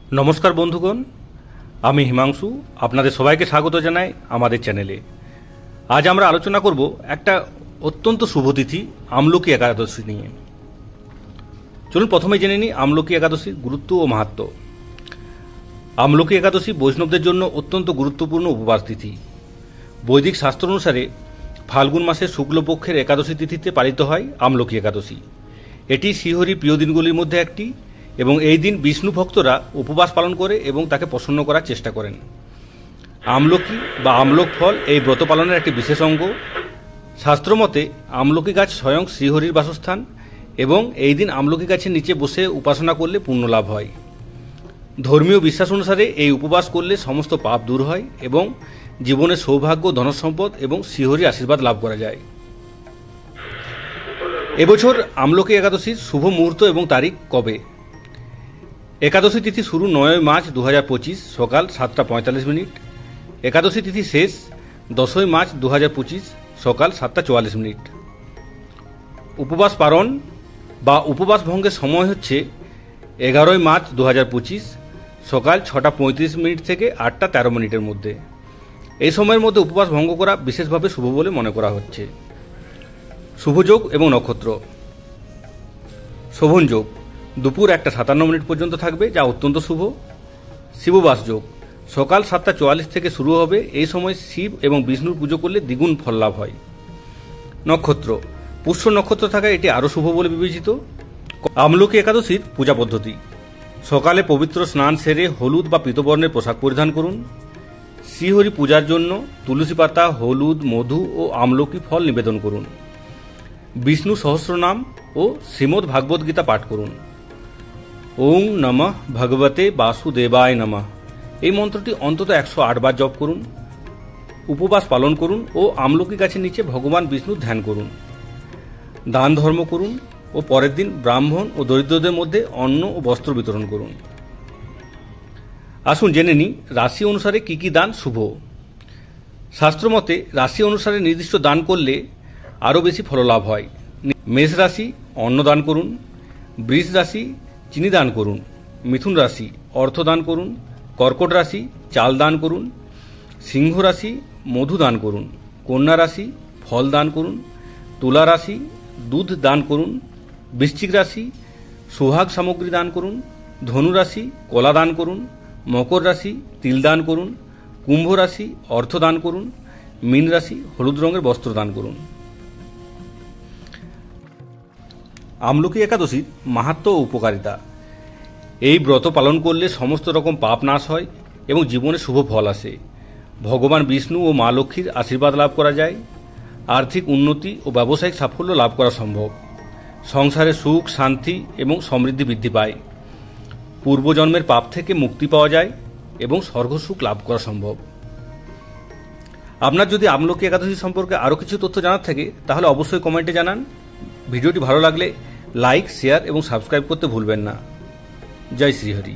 नमस्कार बंधुगण, आमी हिमांशु आपनादेर सबाइके स्वागत जानाई आमादेर चैनेले। आज आमरा आलोचना करब एक अत्यंत शुभ तिथि आमलकी एकादशी निये। चलुन प्रथमे जेने निई आमलकी एकादशीर गुरुत्व और माहात्म्य। आमलकी एकादशी वैष्णवदेर जन्य अत्यंत गुरुत्वपूर्ण उपवास तिथि। वैदिक शास्त्र अनुसारे फाल्गुन मासेर शुक्लपक्षेर एकादशी तिथिते पालित हय आमलकी एकादशी। एटी श्रीहरि प्रिय दिनगुलिर मध्य एकटी এবং এই দিন বিষ্ণু ভক্তরা উপবাস পালন করে এবং তাকে প্রসন্ন করার চেষ্টা করেন। আমলকি বা আমলক ফল এই ব্রত পালনের একটি বিশেষ অঙ্গ। শাস্ত্রমতে আমলকি গাছ স্বয়ং শ্রীহরির বাসস্থান এবং এই দিন আমলকি গাছের নিচে বসে উপাসনা করলে পুণ্য লাভ হয়। ধর্মীয় বিশ্বাস অনুসারে এই উপবাস করলে সমস্ত পাপ দূর হয় এবং জীবনে সৌভাগ্য, ধনসম্পদ এবং শ্রীহরির আশীর্বাদ লাভ করা যায়। এবছর আমলকি একাদশীর শুভ মুহূর্ত এবং তারিখ কবে? एकादशी तिथि शुरू 9 मार्च 2025 सकाल 7:45। एकादशी तिथि शेष 10 मार्च 2025 सकाल 7:44। उपवास पारण बा उपवास भंगेर समय हच्छे 11 मार्च 2025 सकाल 6:35 থেকে 8:13 मध्य। এই সময়ের মধ্যে উপবাস ভঙ্গ করা বিশেষভাবে শুভ বলে মনে করা হচ্ছে। শুভযোগ এবং নক্ষত্র। শোভন যোগ দুপুর 1:57 পর্যন্ত থাকবে, যা অত্যন্ত শুভ। শিববাস যোগ সকাল 7:44 থেকে শুরু হবে। এই সময় শিব এবং বিষ্ণুর পুজো করলে দ্বিগুণ ফল লাভ হয়। নক্ষত্র পুষ্য নক্ষত্র থাকায় এটি আরও শুভ বলে বিবেচিত। আমলকি একাদশীর পূজা পদ্ধতি। সকালে পবিত্র স্নান সেরে হলুদ বা পীতবর্ণের পোশাক পরিধান করুন। শ্রীহরি পূজার জন্য তুলসী পাতা, হলুদ, মধু ও আমলকি ফল নিবেদন করুন। বিষ্ণু সহস্রনাম ও শ্রীমদ্ ভাগবত গীতা পাঠ করুন। ওং নমঃ ভগবতে বাসুদেবায় নমঃ এই মন্ত্রটি অন্তত 108 বার জপ করুন। উপবাস পালন করুন ও আমলকি গাছের নিচে ভগবান বিষ্ণুর ধ্যান করুন। দান ধর্ম করুন ও পরের দিন ব্রাহ্মণ ও দরিদ্রদের মধ্যে অন্ন ও বস্ত্র বিতরণ করুন। আসুন জেনে নিই রাশি অনুসারে কি কি দান শুভ। শাস্ত্রমতে রাশি অনুসারে নির্দিষ্ট দান করলে আরও বেশি ফললাভ হয়। মেষ রাশি অন্ন দান করুন। বৃষ রাশি চিনি দান করুন। মিথুন রাশি অর্থ দান করুন। কর্কট রাশি চাল দান করুন। সিংহ রাশি মধু দান করুন। কন্যা রাশি ফল দান করুন। তুলা রাশি দুধ দান করুন। বৃশ্চিক রাশি সোহাগ সামগ্রী দান করুন। ধনু রাশি কলা দান করুন। মকর রাশি তিল দান করুন। কুম্ভ রাশি অর্থ দান করুন। মীন রাশি হলুদ রঙের বস্ত্র দান করুন। আমলকি একাদশীর মাহাত্ম্য ও উপকারিতা। এই ব্রত পালন করলে সমস্ত রকম পাপ নাশ হয় এবং জীবনে শুভ ফল আসে। ভগবান বিষ্ণু ও মা লক্ষ্মীর আশীর্বাদ লাভ করা যায়। আর্থিক উন্নতি ও ব্যবসায়িক সাফল্য লাভ করা সম্ভব। সংসারে সুখ, শান্তি এবং সমৃদ্ধি বৃদ্ধি পায়। পূর্বজন্মের পাপ থেকে মুক্তি পাওয়া যায় এবং স্বর্গসুখ লাভ করা সম্ভব। আপনার যদি আমলকি একাদশী সম্পর্কে আরও কিছু তথ্য জানার থাকে তাহলে অবশ্যই কমেন্টে জানান। ভিডিওটি ভালো লাগলে লাইক, শেয়ার এবং সাবস্ক্রাইব করতে ভুলবেন না। জয় শ্রীহরি।